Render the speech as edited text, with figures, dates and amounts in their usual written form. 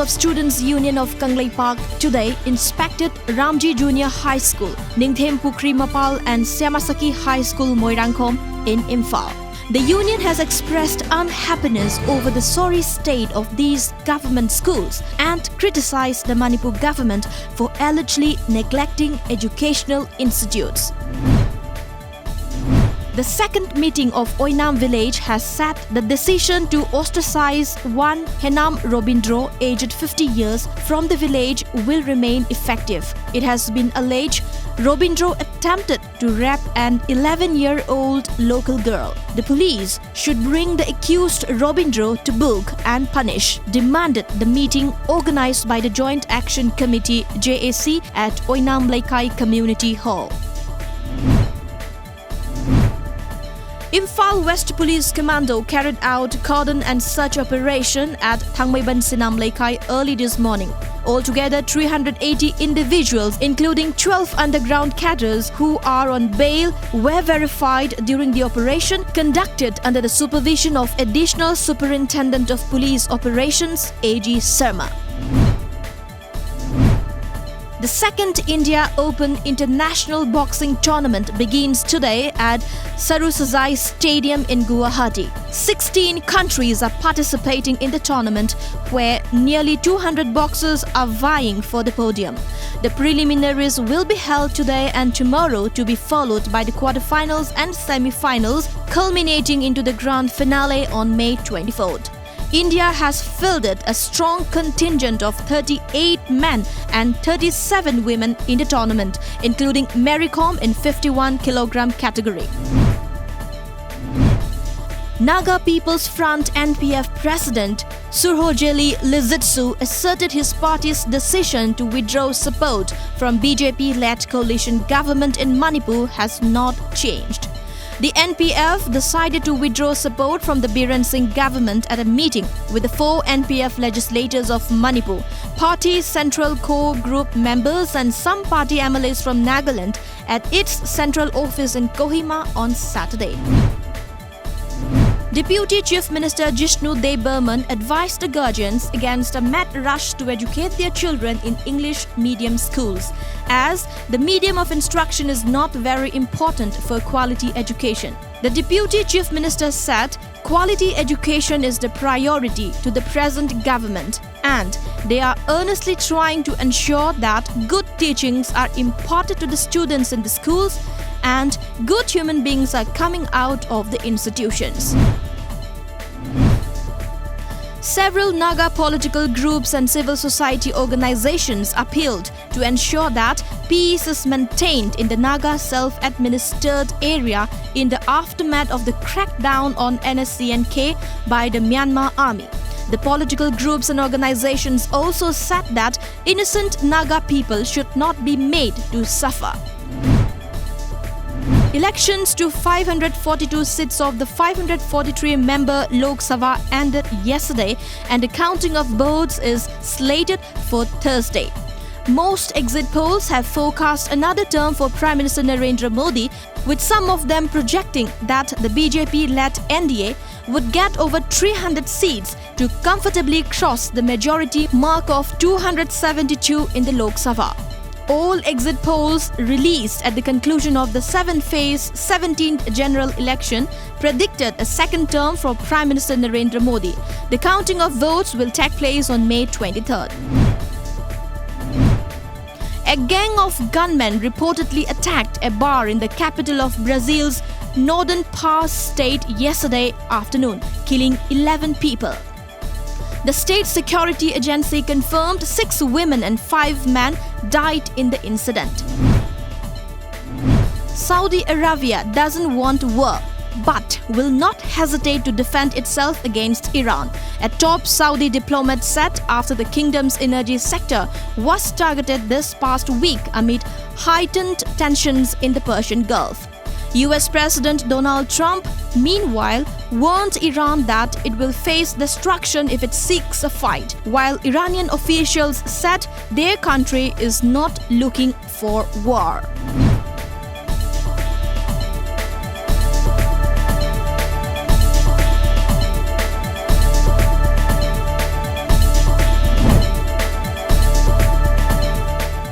of Students Union of Kanglei Park today inspected Ramji Junior High School, Ningthem Pukri Mapal and Siamasaki High School Moirangkom in Imphal. The union has expressed unhappiness over the sorry state of these government schools and criticized the Manipur government for allegedly neglecting educational institutes. The second meeting of Oinam village has set the decision to ostracize one Henam Robindro, aged 50 years, from the village will remain effective. It has been alleged Robindro attempted to rape an 11-year-old local girl. The police should bring the accused Robindro to book and punish, demanded the meeting organized by the Joint Action Committee JAC at Oinam Laikai Community Hall. Imphal West Police Commando carried out cordon and search operation at Thangmaiban Sinam Laikai early this morning. Altogether, 380 individuals, including 12 underground cadres who are on bail, were verified during the operation conducted under the supervision of Additional Superintendent of Police Operations AG Sarma. The second India Open International Boxing Tournament begins today at Sarusazai Stadium in Guwahati. 16 countries are participating in the tournament, where nearly 200 boxers are vying for the podium. The preliminaries will be held today and tomorrow, to be followed by the quarterfinals and semi-finals, culminating into the grand finale on May 24th. India has fielded a strong contingent of 38 men and 37 women in the tournament, including Mary Kom in 51 kg category. Naga People's Front NPF President Surhojeli Lizitsu asserted his party's decision to withdraw support from BJP-led coalition government in Manipur has not changed. The NPF decided to withdraw support from the Biren Singh government at a meeting with the 4 NPF legislators of Manipur, party central core group members and some party MLAs from Nagaland at its central office in Kohima on Saturday. Deputy Chief Minister Jishnu Dev Burman advised the guardians against a mad rush to educate their children in English medium schools, as the medium of instruction is not very important for quality education. The Deputy Chief Minister said quality education is the priority to the present government, and they are earnestly trying to ensure that good teachings are imparted to the students in the schools and good human beings are coming out of the institutions. Several Naga political groups and civil society organizations appealed to ensure that peace is maintained in the Naga self-administered area in the aftermath of the crackdown on NSCN-K by the Myanmar army. The political groups and organizations also said that innocent Naga people should not be made to suffer. Elections to 542 seats of the 543-member Lok Sabha ended yesterday, and the counting of votes is slated for Thursday. Most exit polls have forecast another term for Prime Minister Narendra Modi, with some of them projecting that the BJP-led NDA would get over 300 seats to comfortably cross the majority mark of 272 in the Lok Sabha. All exit polls released at the conclusion of the 7th-phase 17th general election predicted a second term for Prime Minister Narendra Modi. The counting of votes will take place on May 23rd. A gang of gunmen reportedly attacked a bar in the capital of Brazil's northern Pará state yesterday afternoon, killing 11 people. The state security agency confirmed 6 women and 5 men died in the incident. Saudi Arabia doesn't want war, but will not hesitate to defend itself against Iran, a top Saudi diplomat said after the kingdom's energy sector was targeted this past week amid heightened tensions in the Persian Gulf. US President Donald Trump, meanwhile, warned Iran that it will face destruction if it seeks a fight, while Iranian officials said their country is not looking for war.